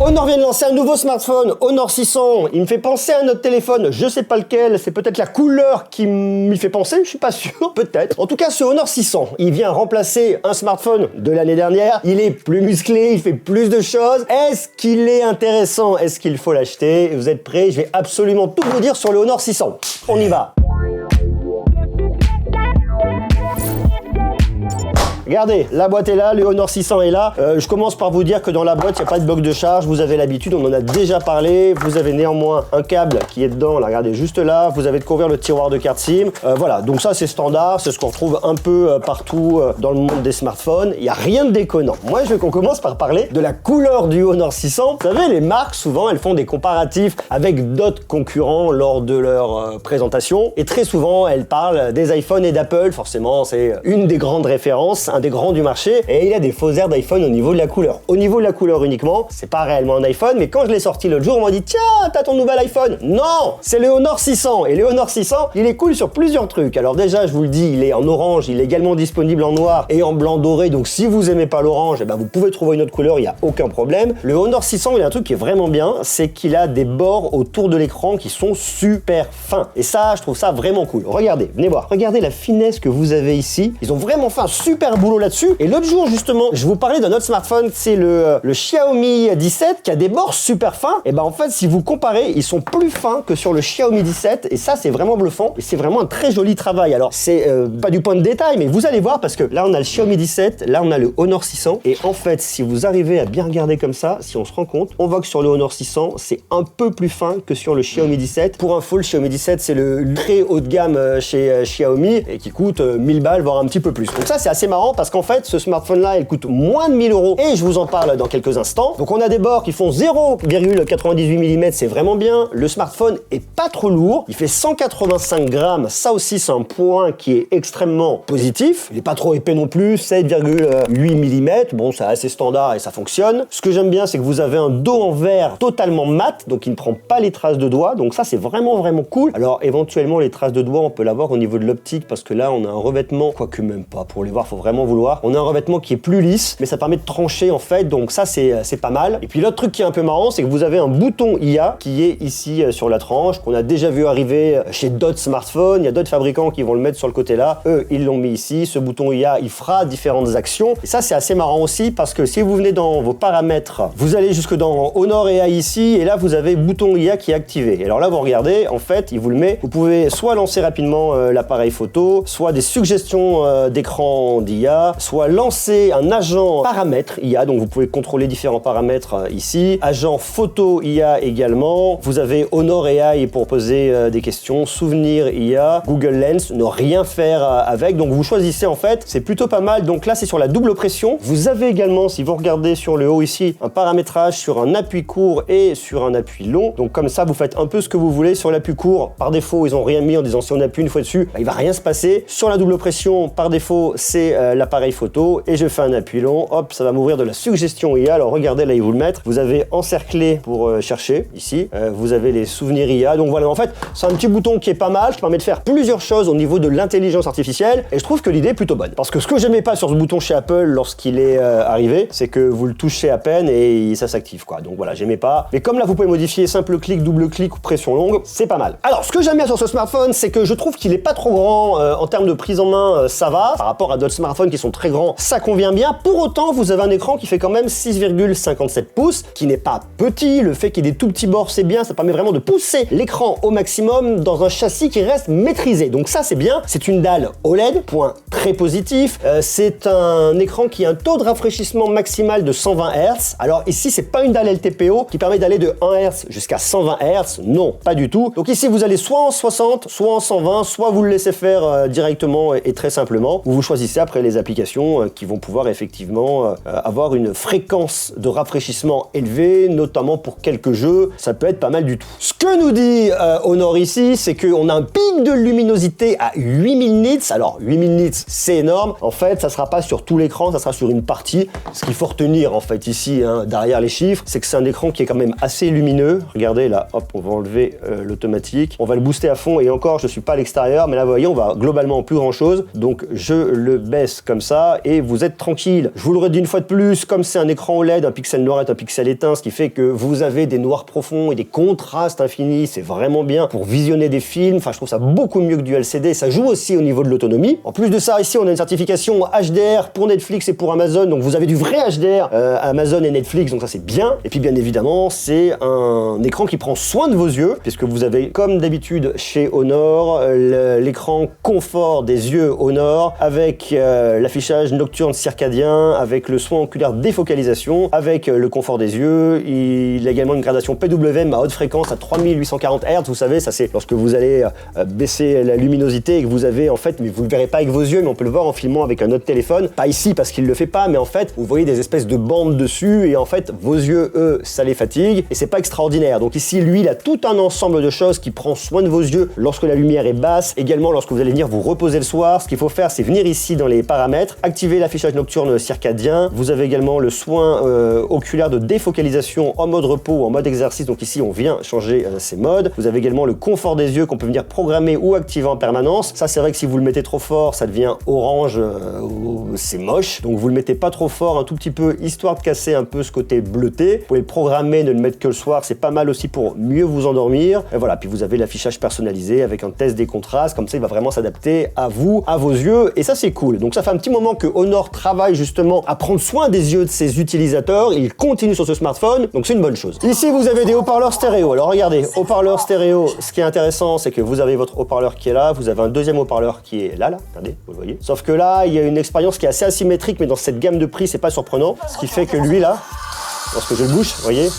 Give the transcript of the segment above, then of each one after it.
Honor vient de lancer un nouveau smartphone, Honor 600. Il me fait penser à notre téléphone, je sais pas lequel, c'est peut-être la couleur qui m'y fait penser, je suis pas sûr, peut-être. En tout cas, ce Honor 600, il vient remplacer un smartphone de l'année dernière. Il est plus musclé, il fait plus de choses. Est-ce qu'il est intéressant? Est-ce qu'il faut l'acheter? Vous êtes prêts? Je vais absolument tout vous dire sur le Honor 600. On y va. Regardez, la boîte est là, le Honor 600 est là. Je commence par vous dire que dans la boîte, il n'y a pas de bloc de charge. Vous avez l'habitude, on en a déjà parlé. Vous avez néanmoins un câble qui est dedans, là, regardez, juste là. Vous avez de couvrir le tiroir de carte SIM. Voilà, donc ça, c'est standard. C'est ce qu'on retrouve un peu partout dans le monde des smartphones. Il n'y a rien de déconnant. Moi, je veux qu'on commence par parler de la couleur du Honor 600. Vous savez, les marques, souvent, elles font des comparatifs avec d'autres concurrents lors de leur présentation. Et très souvent, elles parlent des iPhones et d'Apple. Forcément, c'est une des grandes références, un des grands du marché, et il a des faux airs d'iPhone au niveau de la couleur. Au niveau de la couleur uniquement, c'est pas réellement un iPhone, mais quand je l'ai sorti l'autre jour, on m'a dit tiens, t'as ton nouvel iPhone. Non, c'est le Honor 600, et le Honor 600, il est cool sur plusieurs trucs. Alors déjà, je vous le dis, il est en orange, il est également disponible en noir et en blanc doré, donc si vous aimez pas l'orange, eh ben, vous pouvez trouver une autre couleur, il y a aucun problème. Le Honor 600, il a un truc qui est vraiment bien, c'est qu'il a des bords autour de l'écran qui sont super fins. Et ça, je trouve ça vraiment cool. Regardez, venez voir. Regardez la finesse que vous avez ici. Ils ont vraiment fait un super boulot là-dessus. Et l'autre jour, justement, je vous parlais d'un autre smartphone, c'est le Xiaomi 17 qui a des bords super fins. Et ben en fait, si vous comparez, ils sont plus fins que sur le Xiaomi 17. Et ça, c'est vraiment bluffant. Et c'est vraiment un très joli travail. Alors, c'est pas du point de détail, mais vous allez voir parce que là, on a le Xiaomi 17, là, on a le Honor 600. Et en fait, si vous arrivez à bien regarder comme ça, si on se rend compte, on voit que sur le Honor 600, c'est un peu plus fin que sur le Xiaomi 17. Pour info, le Xiaomi 17, c'est le très haut de gamme chez Xiaomi et qui coûte 1000 balles, voire un petit peu plus. Donc ça, c'est assez marrant parce qu'en fait, ce smartphone-là, il coûte moins de 1000 € et je vous en parle dans quelques instants. Donc on a des bords qui font 0,98 mm, c'est vraiment bien. Le smartphone est pas trop lourd, il fait 185 grammes, ça aussi c'est un point qui est extrêmement positif. Il est pas trop épais non plus, 7,8 mm, bon c'est assez standard et ça fonctionne. Ce que j'aime bien, c'est que vous avez un dos en verre totalement mat, donc il ne prend pas les traces de doigts, donc ça c'est vraiment cool. Alors éventuellement les traces de doigts, on peut l'avoir au niveau de l'optique parce que là on a un revêtement, quoique même pas, pour les voir faut vraiment vouloir. On a un revêtement qui est plus lisse, mais ça permet de trancher en fait, donc ça c'est pas mal. Et puis l'autre truc qui est un peu marrant, c'est que vous avez un bouton IA qui est ici sur la tranche, qu'on a déjà vu arriver chez d'autres smartphones. Il y a d'autres fabricants qui vont le mettre sur le côté là. Eux, ils l'ont mis ici. Ce bouton IA, il fera différentes actions. Et ça, c'est assez marrant aussi parce que si vous venez dans vos paramètres, vous allez jusque dans Honor AI ici, et là, vous avez bouton IA qui est activé. Et alors là, vous regardez, en fait, il vous le met. Vous pouvez soit lancer rapidement l'appareil photo, soit des suggestions d'écran d'IA, soit lancer un agent paramètres IA, donc vous pouvez contrôler différents paramètres ici. Agent photo IA également. Vous avez Honor AI pour poser des questions, souvenir IA, Google Lens, ne rien faire avec. Donc vous choisissez en fait, c'est plutôt pas mal. Donc là, c'est sur la double pression. Vous avez également, si vous regardez sur le haut ici, un paramétrage sur un appui court et sur un appui long. Donc comme ça, vous faites un peu ce que vous voulez. Sur l'appui court, par défaut, ils ont rien mis en disant si on appuie une fois dessus, il va rien se passer. Sur la double pression, par défaut, c'est l'appareil photo et je fais un appui long, hop, ça va m'ouvrir de la suggestion IA. Alors regardez, là, ils vous le mettent. Vous avez encerclé pour chercher, ici. Vous avez les souvenirs IA. Donc voilà, en fait, c'est un petit bouton qui est pas mal, qui permet de faire plusieurs choses au niveau de l'intelligence artificielle. Et je trouve que l'idée est plutôt bonne. Parce que ce que j'aimais pas sur ce bouton chez Apple lorsqu'il est arrivé, c'est que vous le touchez à peine et ça s'active, quoi. Donc voilà, j'aimais pas. Mais comme là, vous pouvez modifier simple clic, double clic ou pression longue, c'est pas mal. Alors, ce que j'aime bien sur ce smartphone, c'est que je trouve qu'il est pas trop grand en termes de prise en main, ça va. Par rapport à d'autres smartphones qui sont très grands, ça convient bien. Pour autant, vous avez un écran qui fait quand même 6,57 pouces, qui n'est pas petit. Le fait qu'il y ait des tout petits bords, c'est bien. Ça permet vraiment de pousser l'écran au maximum dans un châssis qui reste maîtrisé. Donc ça, c'est bien. C'est une dalle OLED, point très positif. C'est un écran qui a un taux de rafraîchissement maximal de 120 Hz. Alors ici, c'est pas une dalle LTPO qui permet d'aller de 1 Hz jusqu'à 120 Hz. Non, pas du tout. Donc ici, vous allez soit en 60, soit en 120, soit vous le laissez faire directement et très simplement, ou vous choisissez après les applications qui vont pouvoir effectivement avoir une fréquence de rafraîchissement élevée, notamment pour quelques jeux. Ça peut être pas mal du tout. Ce que nous dit Honor ici, c'est qu'on a un pic de luminosité à 8000 nits. Alors 8000 nits, c'est énorme. En fait, ça sera pas sur tout l'écran, ça sera sur une partie. Ce qu'il faut retenir en fait ici, derrière les chiffres, c'est que c'est un écran qui est quand même assez lumineux. Regardez là, hop, on va enlever l'automatique. On va le booster à fond et encore, je suis pas à l'extérieur, mais là, vous voyez, on va globalement plus grand chose. Donc je le baisse comme ça et vous êtes tranquille. Je vous le redis une fois de plus, comme c'est un écran OLED, un pixel noir est un pixel éteint, ce qui fait que vous avez des noirs profonds et des contrastes infinis, c'est vraiment bien pour visionner des films. Enfin, je trouve ça beaucoup mieux que du LCD. Ça joue aussi au niveau de l'autonomie. En plus de ça, ici, on a une certification HDR pour Netflix et pour Amazon. Donc, vous avez du vrai HDR, Amazon et Netflix. Donc, ça, c'est bien. Et puis, bien évidemment, c'est un écran qui prend soin de vos yeux, puisque vous avez, comme d'habitude chez Honor, l'écran confort des yeux Honor avec l'affichage nocturne circadien, avec le soin oculaire défocalisation, avec le confort des yeux. Il a également une gradation PWM à haute fréquence à 3840 Hz. Vous savez, ça c'est lorsque vous allez baisser la luminosité et que vous avez en fait, mais vous le verrez pas avec vos yeux, mais on peut le voir en filmant avec un autre téléphone. Pas ici parce qu'il le fait pas, mais en fait, vous voyez des espèces de bandes dessus et en fait, vos yeux, eux, ça les fatigue et c'est pas extraordinaire. Donc ici, lui, il a tout un ensemble de choses qui prend soin de vos yeux lorsque la lumière est basse. Également, lorsque vous allez venir vous reposer le soir, ce qu'il faut faire, c'est venir ici dans les paramètres, activer l'affichage nocturne circadien. Vous avez également le soin oculaire de défocalisation en mode repos ou en mode exercice. Donc ici, on vient changer ces modes. Vous avez également le confort des yeux qu'on peut venir programmer ou activer en permanence. Ça, c'est vrai que si vous le mettez trop fort, ça devient orange, c'est moche. Donc vous le mettez pas trop fort, un tout petit peu, histoire de casser un peu ce côté bleuté. Vous pouvez le programmer, ne le mettre que le soir, c'est pas mal aussi pour mieux vous endormir. Et voilà, puis vous avez l'affichage personnalisé avec un test des contrastes, comme ça il va vraiment s'adapter à vous, à vos yeux, et ça c'est cool. Donc ça fait un petit moment que Honor travaille justement à prendre soin des yeux de ses utilisateurs, il continue sur ce smartphone, donc c'est une bonne chose. Ici vous avez des haut-parleurs stéréo. Alors regardez, haut-parleur stéréo, ce qui est intéressant c'est que vous avez votre haut-parleur qui est là, vous avez un deuxième haut-parleur qui est là, regardez, vous le voyez. Sauf que là, il y a une expérience qui est assez asymétrique, mais dans cette gamme de prix, c'est pas surprenant. Ce qui fait que lui là, lorsque je le bouge, vous voyez,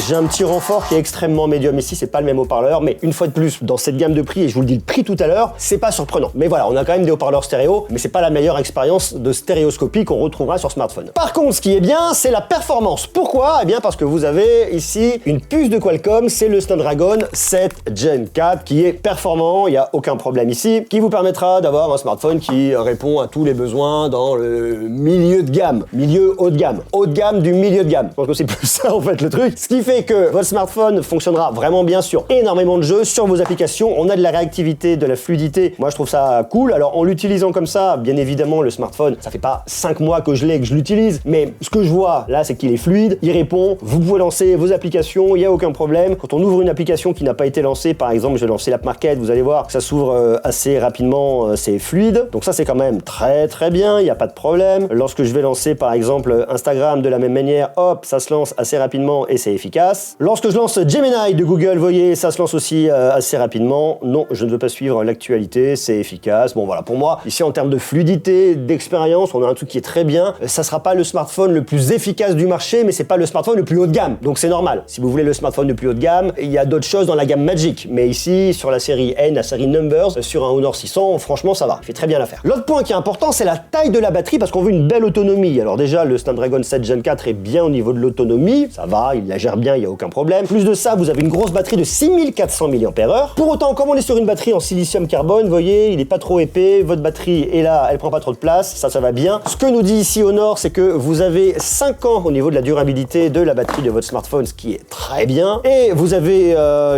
j'ai un petit renfort qui est extrêmement médium ici, c'est pas le même haut-parleur, mais une fois de plus, dans cette gamme de prix, et je vous le dis le prix tout à l'heure, c'est pas surprenant. Mais voilà, on a quand même des haut-parleurs stéréo, mais c'est pas la meilleure expérience de stéréoscopie qu'on retrouvera sur smartphone. Par contre, ce qui est bien, c'est la performance. Pourquoi? Eh bien parce que vous avez ici une puce de Qualcomm, c'est le Snapdragon 7 Gen 4 qui est performant, il n'y a aucun problème ici, qui vous permettra d'avoir un smartphone qui répond à tous les besoins dans le milieu de gamme, milieu haut de gamme du milieu de gamme. Je pense que c'est plus ça en fait le truc. Ce qui fait que votre smartphone fonctionnera vraiment bien sur énormément de jeux, sur vos applications. On a de la réactivité, de la fluidité. Moi, je trouve ça cool. Alors, en l'utilisant comme ça, bien évidemment, le smartphone, ça fait pas 5 mois que je l'ai et que je l'utilise, mais ce que je vois là, c'est qu'il est fluide, il répond, vous pouvez lancer vos applications, il n'y a aucun problème. Quand on ouvre une application qui n'a pas été lancée, par exemple, je vais lancer l'App Market, vous allez voir que ça s'ouvre assez rapidement, c'est fluide. Donc ça, c'est quand même très très bien, il n'y a pas de problème. Lorsque je vais lancer, par exemple, Instagram de la même manière, hop, ça se lance assez rapidement et c'est efficace. Lorsque je lance Gemini de Google, vous voyez, ça se lance aussi assez rapidement. Non, je ne veux pas suivre l'actualité, c'est efficace. Bon voilà, pour moi, ici en termes de fluidité, d'expérience, on a un truc qui est très bien. Ça sera pas le smartphone le plus efficace du marché, mais c'est pas le smartphone le plus haut de gamme. Donc c'est normal. Si vous voulez le smartphone le plus haut de gamme, il y a d'autres choses dans la gamme Magic. Mais ici, sur la série N, la série Numbers, sur un Honor 600, franchement, ça va. Il fait très bien l'affaire. L'autre point qui est important, c'est la taille de la batterie parce qu'on veut une belle autonomie. Alors déjà, le Snapdragon 7 Gen 4 est bien au niveau de l'autonomie. Ça va, il la gère bien, il n'y a aucun problème. Plus de ça, vous avez une grosse batterie de 6400 mAh. Pour autant, comme on est sur une batterie en silicium carbone, vous voyez, il n'est pas trop épais, votre batterie est là, elle prend pas trop de place, ça va bien. Ce que nous dit ici Honor, c'est que vous avez 5 ans au niveau de la durabilité de la batterie de votre smartphone, ce qui est très bien. Et vous avez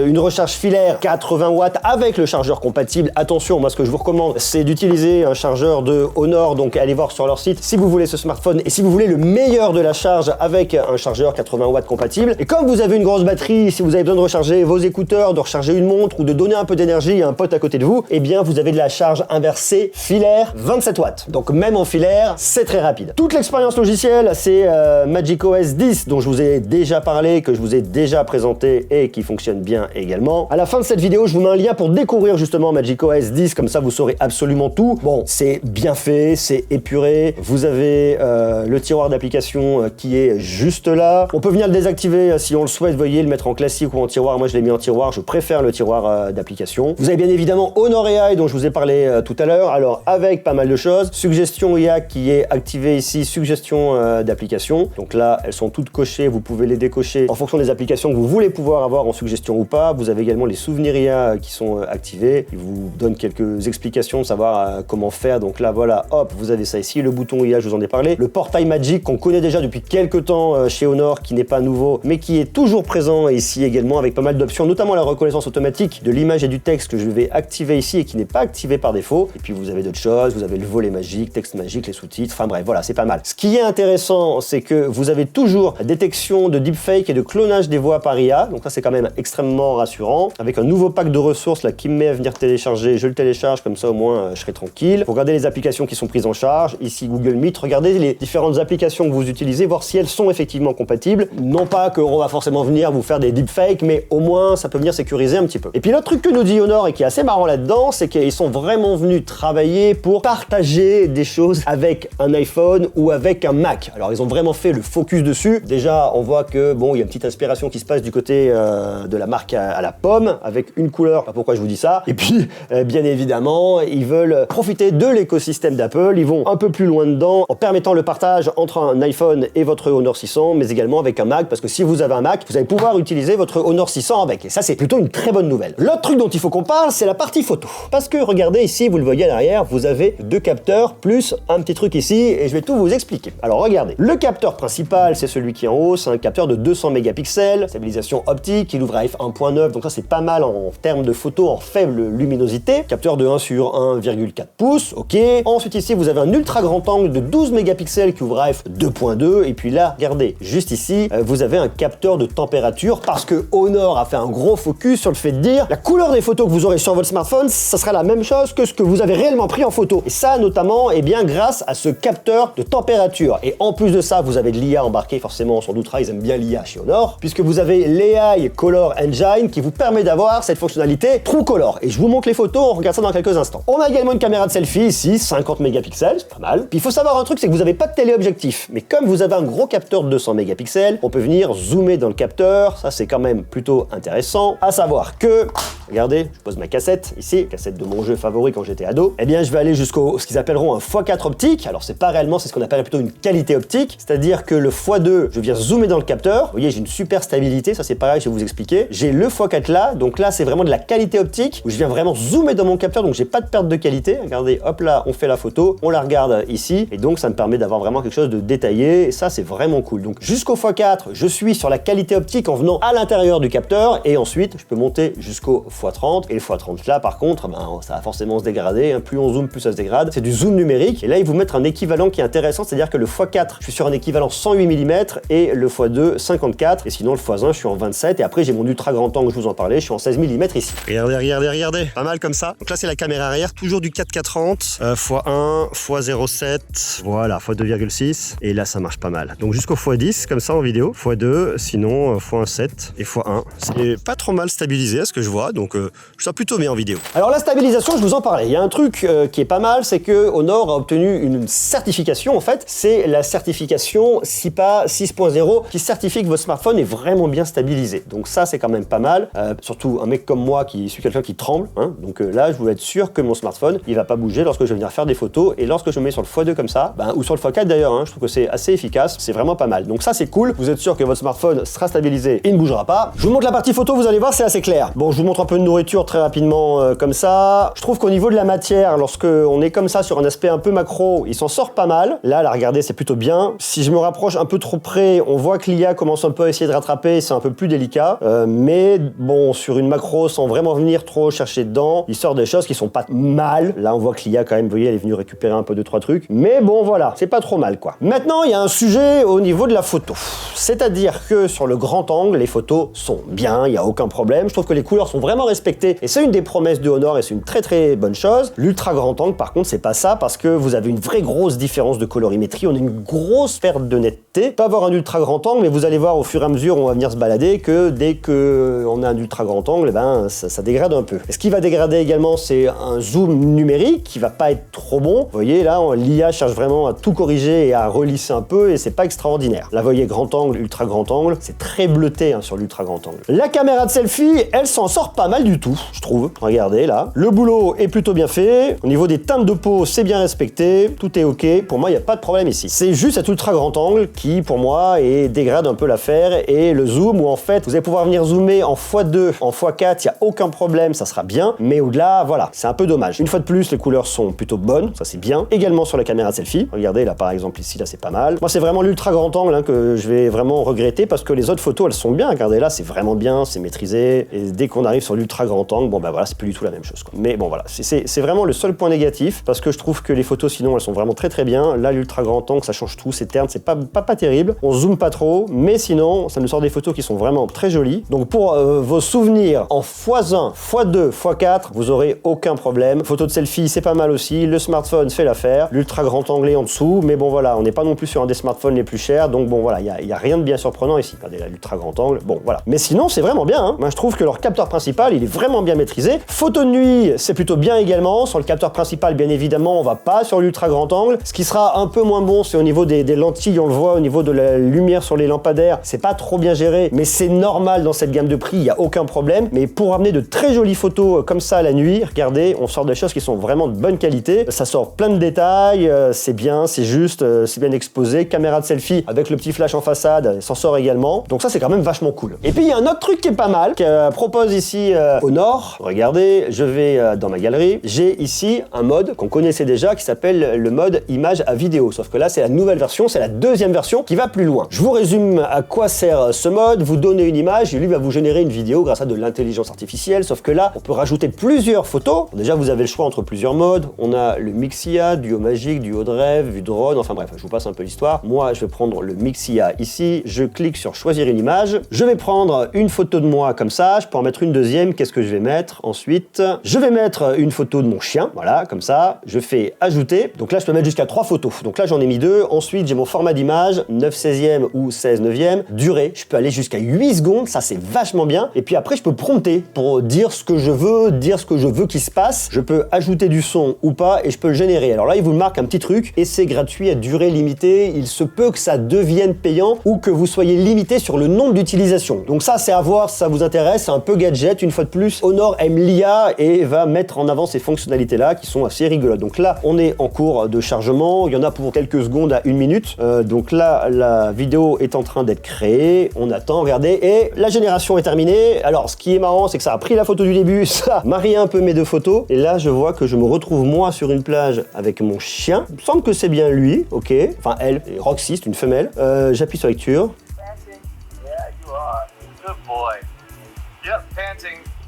une recharge filaire 80 watts avec le chargeur compatible. Attention, moi ce que je vous recommande, c'est d'utiliser un chargeur de Honor, donc allez voir sur leur site si vous voulez ce smartphone et si vous voulez le meilleur de la charge avec un chargeur 80 watts compatible. Et comme vous avez une grosse batterie, si vous avez besoin de recharger vos écouteurs, de recharger une montre ou de donner un peu d'énergie à un pote à côté de vous, eh bien vous avez de la charge inversée filaire 27 watts. Donc même en filaire, c'est très rapide. Toute l'expérience logicielle, c'est magicOS 10 dont je vous ai déjà parlé, que je vous ai déjà présenté et qui fonctionne bien également. À la fin de cette vidéo, je vous mets un lien pour découvrir justement magicOS 10, comme ça vous saurez absolument tout. Bon, c'est bien fait, c'est épuré. Vous avez le tiroir d'application qui est juste là. On peut venir le désactiver si on le souhaite, vous voyez, le mettre en classique ou en tiroir. Moi je l'ai mis en tiroir, je préfère le tiroir d'application. Vous avez bien évidemment Honor AI dont je vous ai parlé tout à l'heure, alors avec pas mal de choses. Suggestion IA qui est activée ici, suggestion d'application. Donc là elles sont toutes cochées, vous pouvez les décocher en fonction des applications que vous voulez pouvoir avoir en suggestion ou pas. Vous avez également les souvenirs IA qui sont activés, ils vous donnent quelques explications de savoir comment faire. Donc là voilà, hop, vous avez ça ici, le bouton IA je vous en ai parlé, le portail Magic qu'on connaît déjà depuis quelques temps chez Honor, qui n'est pas nouveau mais qui qui est toujours présent ici également avec pas mal d'options, notamment la reconnaissance automatique de l'image et du texte que je vais activer ici et qui n'est pas activé par défaut. Et puis vous avez d'autres choses, vous avez le volet magique, texte magique, les sous-titres, enfin bref, voilà, c'est pas mal. Ce qui est intéressant, c'est que vous avez toujours la détection de deepfake et de clonage des voix par IA, donc ça c'est quand même extrêmement rassurant. Avec un nouveau pack de ressources là qui me met à venir télécharger, je le télécharge, comme ça au moins je serai tranquille. Vous regardez les applications qui sont prises en charge, ici Google Meet, regardez les différentes applications que vous utilisez, voir si elles sont effectivement compatibles. Non pas qu'on va forcément venir vous faire des deepfakes, mais au moins ça peut venir sécuriser un petit peu. Et puis l'autre truc que nous dit Honor et qui est assez marrant là-dedans, c'est qu'ils sont vraiment venus travailler pour partager des choses avec un iPhone ou avec un Mac. Alors ils ont vraiment fait le focus dessus. Déjà on voit que bon, il y a une petite inspiration qui se passe du côté de la marque à la pomme avec une couleur. Pas pourquoi je vous dis ça. Et puis bien évidemment ils veulent profiter de l'écosystème d'Apple. Ils vont un peu plus loin dedans en permettant le partage entre un iPhone et votre Honor 600, mais également avec un Mac, parce que si vous avez un Mac, vous allez pouvoir utiliser votre Honor 600 avec. Et ça, c'est plutôt une très bonne nouvelle. L'autre truc dont il faut qu'on parle, c'est la partie photo. Parce que regardez ici, vous le voyez à l'arrière, vous avez deux capteurs plus un petit truc ici, et je vais tout vous expliquer. Alors regardez, le capteur principal, c'est celui qui est en haut, c'est un capteur de 200 mégapixels, stabilisation optique, il ouvre à f1.9, donc ça c'est pas mal en termes de photo en faible luminosité. Capteur de 1 sur 1,4 pouces, ok. Ensuite ici, vous avez un ultra grand angle de 12 mégapixels qui ouvre à f2.2, et puis là, regardez, juste ici, vous avez un capteur de température parce que Honor a fait un gros focus sur le fait de dire la couleur des photos que vous aurez sur votre smartphone, ça sera la même chose que ce que vous avez réellement pris en photo. Et ça, notamment, eh bien, grâce à ce capteur de température. Et en plus de ça, vous avez de l'IA embarqué, forcément, on s'en doutera, ils aiment bien l'IA chez Honor, puisque vous avez l'AI Color Engine qui vous permet d'avoir cette fonctionnalité True Color. Et je vous montre les photos, on regarde ça dans quelques instants. On a également une caméra de selfie ici, 50 mégapixels, c'est pas mal. Puis il faut savoir un truc, c'est que vous n'avez pas de téléobjectif. Mais comme vous avez un gros capteur de 200 mégapixels, on peut venir zoomer dans le capteur, ça c'est quand même plutôt intéressant. À savoir que, regardez, je pose ma cassette ici, cassette de mon jeu favori quand j'étais ado, eh bien je vais aller jusqu'au ce qu'ils appelleront un x4 optique. Alors c'est pas réellement, c'est ce qu'on appelle plutôt une qualité optique, c'est-à-dire que le x2, je viens zoomer dans le capteur, vous voyez j'ai une super stabilité, ça c'est pareil, je vais vous expliquer. J'ai le x4 là, donc là c'est vraiment de la qualité optique, où je viens vraiment zoomer dans mon capteur, donc j'ai pas de perte de qualité. Regardez, hop là, on fait la photo, on la regarde ici, et donc ça me permet d'avoir vraiment quelque chose de détaillé, et ça c'est vraiment cool. Donc jusqu'au x4, je suis sur la qualité optique en venant à l'intérieur du capteur, et ensuite je peux monter jusqu'au x30, et le x30 là par contre, ben, ça va forcément se dégrader, hein. Plus on zoome, plus ça se dégrade. C'est du zoom numérique, et là ils vous mettent un équivalent qui est intéressant, c'est-à-dire que le x4, je suis sur un équivalent 108 mm, et le x2, 54, et sinon le x1, je suis en 27, et après j'ai mon ultra grand angle, je vous en parlais, je suis en 16 mm ici. Regardez, pas mal comme ça. Donc là c'est la caméra arrière, toujours du 4K30, x1, x0,7, voilà, x2,6, et là ça marche pas mal. Donc jusqu'au x10, comme ça en vidéo, x2, sinon x1,7 et x1. C'est pas trop mal stabilisé à ce que je vois, donc je sens plutôt bien en vidéo. Alors la stabilisation, je vous en parlais, il y a un truc qui est pas mal, c'est que Honor a obtenu une certification en fait, c'est la certification SIPA 6.0 qui certifie que votre smartphone est vraiment bien stabilisé. Donc ça c'est quand même pas mal, surtout un mec comme moi qui suis quelqu'un qui tremble, hein. Donc là je voulais être sûr que mon smartphone il va pas bouger lorsque je vais venir faire des photos, et lorsque je mets sur le x2 comme ça, ou sur le x4 d'ailleurs, hein, je trouve que c'est assez efficace, c'est vraiment pas mal. Donc ça c'est cool, vous êtes sûr que votre smartphone sera stabilisé et ne bougera pas. Je vous montre la partie photo, vous allez voir, c'est assez clair. Bon, je vous montre un peu de nourriture très rapidement comme ça. Je trouve qu'au niveau de la matière, lorsque on est comme ça sur un aspect un peu macro, il s'en sort pas mal. Là, regardez, c'est plutôt bien. Si je me rapproche un peu trop près, on voit que l'IA commence un peu à essayer de rattraper, c'est un peu plus délicat. Mais bon, sur une macro, sans vraiment venir trop chercher dedans, il sort des choses qui sont pas mal. Là, on voit que l'IA quand même, vous voyez, elle est venue récupérer un peu 2-3 trucs. Mais bon, voilà, c'est pas trop mal quoi. Maintenant, il y a un sujet au niveau de la photo. C'est-à-dire que sur le grand angle, les photos sont bien, il n'y a aucun problème. Je trouve que les couleurs sont vraiment respectées et c'est une des promesses de Honor et c'est une très très bonne chose. L'ultra grand angle, par contre, c'est pas ça parce que vous avez une vraie grosse différence de colorimétrie. On a une grosse perte de netteté. Pas avoir un ultra grand angle, mais vous allez voir au fur et à mesure, on va venir se balader que dès que on a un ultra grand angle, ça dégrade un peu. Et ce qui va dégrader également, c'est un zoom numérique qui va pas être trop bon. Vous voyez là, l'IA cherche vraiment à tout corriger et à relisser un peu et c'est pas extraordinaire. Là, vous voyez grand angle, ultra grand angle, c'est très bleuté hein, sur l'ultra grand angle. La caméra de selfie, elle s'en sort pas mal du tout, je trouve. Regardez là, le boulot est plutôt bien fait. Au niveau des teintes de peau, c'est bien respecté, tout est ok. Pour moi, il n'y a pas de problème ici. C'est juste cet ultra grand angle qui qui, pour moi, dégrade un peu l'affaire. Et le zoom, où en fait, vous allez pouvoir venir zoomer en x2, en x4, il n'y a aucun problème, ça sera bien. Mais au-delà, voilà, c'est un peu dommage. Une fois de plus, les couleurs sont plutôt bonnes, ça c'est bien. Également sur la caméra de selfie. Regardez, là par exemple, ici, là c'est pas mal. Moi, c'est vraiment l'ultra grand angle hein, que je vais vraiment regretter parce que les autres photos, elles sont bien. Regardez là, c'est vraiment bien, c'est maîtrisé. Et dès qu'on arrive sur l'ultra grand angle, bon ben voilà, c'est plus du tout la même chose, quoi. Mais bon voilà, c'est vraiment le seul point négatif parce que je trouve que les photos sinon elles sont vraiment très bien. Là, l'ultra grand angle, ça change tout, c'est terne, c'est pas terrible. On zoome pas trop, mais sinon, ça nous sort des photos qui sont vraiment très jolies. Donc pour vos souvenirs en x1, x2, x4, vous aurez aucun problème. Photo de selfie, c'est pas mal aussi. Le smartphone fait l'affaire. L'ultra grand angle en dessous, mais bon voilà, on n'est pas non plus sur un des smartphones les plus chers, donc bon voilà, il y a rien de bien surprenant ici. Regardez là, l'ultra grand angle, bon voilà. Mais sinon, c'est vraiment bien, hein. Moi, je trouve que leur capteur principal, il est vraiment bien maîtrisé. Photo de nuit, c'est plutôt bien également. Sur le capteur principal, bien évidemment, on va pas sur l'ultra grand angle. Ce qui sera un peu moins bon, c'est au niveau des lentilles, on le voit au niveau de la lumière sur les lampadaires, c'est pas trop bien géré, mais c'est normal dans cette gamme de prix, il y a aucun problème. Mais pour amener de très jolies photos comme ça la nuit, regardez, on sort des choses qui sont vraiment de bonne qualité. Ça sort plein de détails, c'est bien, c'est juste, c'est bien exposé. Caméra de selfie avec le petit flash en façade, s'en sort également. Donc ça, c'est quand même vachement cool. Et puis, il y a un autre truc qui est pas mal, que propose ici Honor. Regardez, je vais dans ma galerie. J'ai ici un mode qu'on connaissait déjà qui s'appelle le mode image à vidéo. Sauf que là, c'est la nouvelle version, c'est la deuxième version qui va plus loin. Je vous résume à quoi sert ce mode. Vous donnez une image et lui va vous générer une vidéo grâce à de l'intelligence artificielle. Sauf que là, on peut rajouter plusieurs photos. Déjà, vous avez le choix entre plusieurs modes. On a le Mixia, duo magique, duo de rêve, vue drone, enfin bref, je vous passe un peu l'histoire. Moi, je vais prendre le Mixia ici. Je clique sur choisir une image. Je vais prendre une photo de moi comme ça. Je peux en mettre une deuxième. Qu'est-ce que je vais mettre ensuite? Je vais mettre une photo de mon chien. Voilà, comme ça. Je fais ajouter. Donc là, je peux mettre jusqu'à 3 photos. Donc là, j'en ai mis 2. Ensuite, j'ai mon format d'image, 9/16e ou 16/9e. Durée, je peux aller jusqu'à 8 secondes. Ça, c'est vachement bien. Et puis après, je peux prompter pour dire ce que je veux, dire ce que je veux qu'il se passe. Je peux ajouter du son ou pas et je peux le générer. Alors là, il vous marque un petit truc et c'est gratuit à durée limitée. Il se peut que ça devienne payant ou que vous soyez limité sur le nombre d'utilisations. Donc ça, c'est à voir si ça vous intéresse. C'est un peu gadget. Une fois de plus, Honor aime l'IA et va mettre en avant ces fonctionnalités-là qui sont assez rigolotes. Donc là, on est en cours de chargement. Il y en a pour quelques secondes à 1 minute. Donc là, la vidéo est en train d'être créée. On attend, regardez. Et la génération est terminée. Alors, ce qui est marrant, c'est que ça a pris la photo du début. Ça a marié un peu mes deux photos. Et là, je vois que je me retrouve moi sur une plage avec mon chien. Il me semble que c'est bien lui. Ok. Enfin, elle. Roxy, c'est une femelle. J'appuie sur lecture.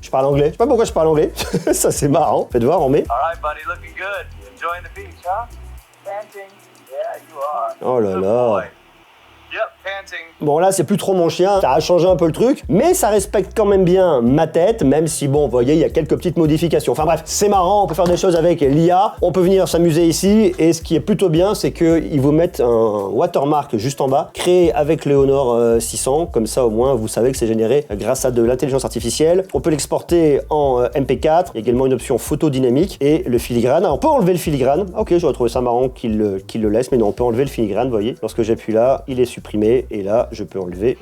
Je parle anglais. Je sais pas pourquoi je parle anglais. Ça, c'est marrant. Faites voir, on met. Oh là là. Bon là c'est plus trop mon chien, ça a changé un peu le truc, mais ça respecte quand même bien ma tête, même si bon vous voyez il y a quelques petites modifications. Enfin bref, c'est marrant, on peut faire des choses avec l'IA, on peut venir s'amuser ici, et ce qui est plutôt bien c'est qu'ils vous mettent un watermark juste en bas, créé avec le Honor 600, comme ça au moins vous savez que c'est généré grâce à de l'intelligence artificielle. On peut l'exporter en MP4, il y a également une option photo dynamique et le filigrane. Alors, on peut enlever le filigrane, ok j'aurais trouvé ça marrant qu'il le laisse, mais non on peut enlever le filigrane, vous voyez, lorsque j'appuie là, il est supprimé, et là je peux enlever.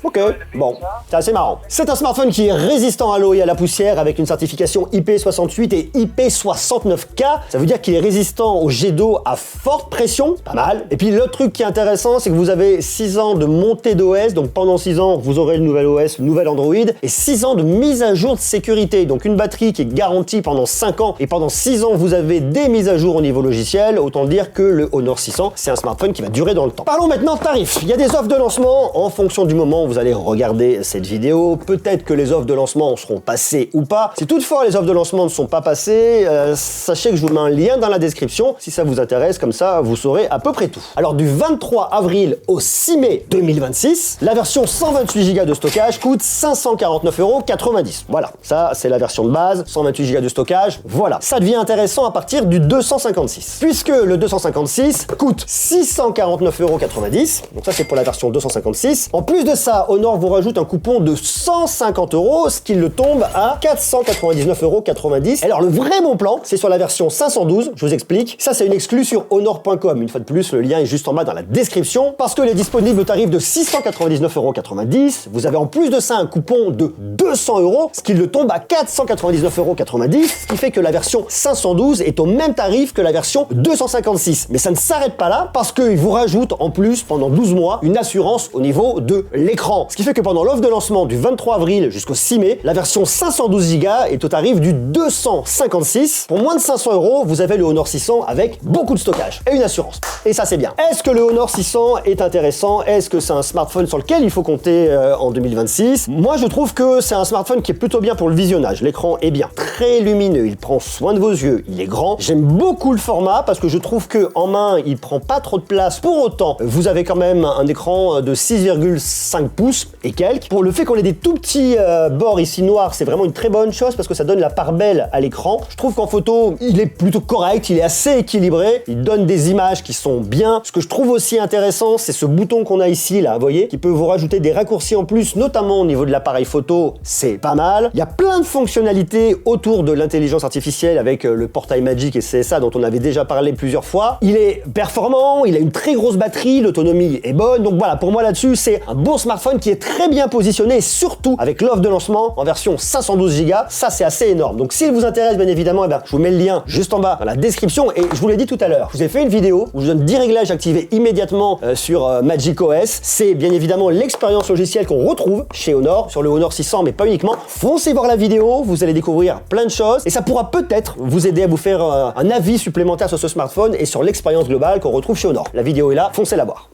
Ok, bon, c'est assez marrant. C'est un smartphone qui est résistant à l'eau et à la poussière avec une certification IP68 et IP69K. Ça veut dire qu'il est résistant au jet d'eau à forte pression, pas mal. Et puis l'autre truc qui est intéressant, c'est que vous avez 6 ans de montée d'OS, donc pendant 6 ans, vous aurez le nouvel OS, le nouvel Android, et 6 ans de mise à jour de sécurité. Donc une batterie qui est garantie pendant 5 ans, et pendant 6 ans, vous avez des mises à jour au niveau logiciel. Autant dire que le Honor 600, c'est un smartphone qui va durer dans le temps. Parlons maintenant tarifs. Il y a des offres de lancement en fonction du moment où vous allez regarder cette vidéo. Peut-être que les offres de lancement seront passées ou pas. Si toutefois les offres de lancement ne sont pas passées, sachez que je vous mets un lien dans la description si ça vous intéresse, comme ça vous saurez à peu près tout. Alors du 23 avril au 6 mai 2026, la version 128 Go de stockage coûte 549,90 €. Voilà, ça c'est la version de base, 128 Go de stockage, voilà. Ça devient intéressant à partir du 256. Puisque le 256 coûte 649,90 €, donc ça c'est pour la version 256. En plus de ça, Honor vous rajoute un coupon de 150 €, ce qui le tombe à 499,90 €. Alors le vrai bon plan, c'est sur la version 512, je vous explique. Ça c'est une exclue sur honor.com. Une fois de plus, le lien est juste en bas dans la description, parce que est disponible au tarif de 699,90 €. Vous avez en plus de ça un coupon de 200 €, ce qui le tombe à 499,90 €, ce qui fait que la version 512 est au même tarif que la version 256. Mais ça ne s'arrête pas là, parce qu'il vous rajoute en plus, pendant 12 mois, une assurance au niveau de l'écran. Ce qui fait que pendant l'offre de lancement du 23 avril jusqu'au 6 mai, la version 512 Go est au tarif du 256. Pour moins de 500 €, vous avez le Honor 600 avec beaucoup de stockage et une assurance. Et ça, c'est bien. Est-ce que le Honor 600 est intéressant? Est-ce que c'est un smartphone sur lequel il faut compter en 2026? Moi, je trouve que c'est un smartphone qui est plutôt bien pour le visionnage. L'écran est bien, très lumineux, il prend soin de vos yeux, il est grand. J'aime beaucoup le format parce que je trouve que en main, il prend pas trop de place. Pour autant, vous avez quand même un écran de 6,5 pouces et quelques. Pour le fait qu'on ait des tout petits bords ici noirs, c'est vraiment une très bonne chose parce que ça donne la part belle à l'écran. Je trouve qu'en photo, il est plutôt correct, il est assez équilibré, il donne des images qui sont bien. Ce que je trouve aussi intéressant, c'est ce bouton qu'on a ici, là, vous voyez, qui peut vous rajouter des raccourcis en plus, notamment au niveau de l'appareil photo, c'est pas mal. Il y a plein de fonctionnalités autour de l'intelligence artificielle avec le portail Magic et CSA dont on avait déjà parlé plusieurs fois. Il est performant, il a une très grosse batterie, l'autonomie est bonne, donc voilà, pour moi là-dessus, c'est un bon smartphone qui est très bien positionné et surtout avec l'offre de lancement en version 512 Go, ça c'est assez énorme. Donc s'il vous intéresse, bien évidemment, je vous mets le lien juste en bas dans la description et je vous l'ai dit tout à l'heure, je vous ai fait une vidéo où je donne 10 réglages activés immédiatement sur Magic OS. C'est bien évidemment l'expérience logicielle qu'on retrouve chez Honor, sur le Honor 600, mais pas uniquement. Foncez voir la vidéo, vous allez découvrir plein de choses et ça pourra peut-être vous aider à vous faire un avis supplémentaire sur ce smartphone et sur l'expérience globale qu'on retrouve chez Honor. La vidéo est là, foncez la voir.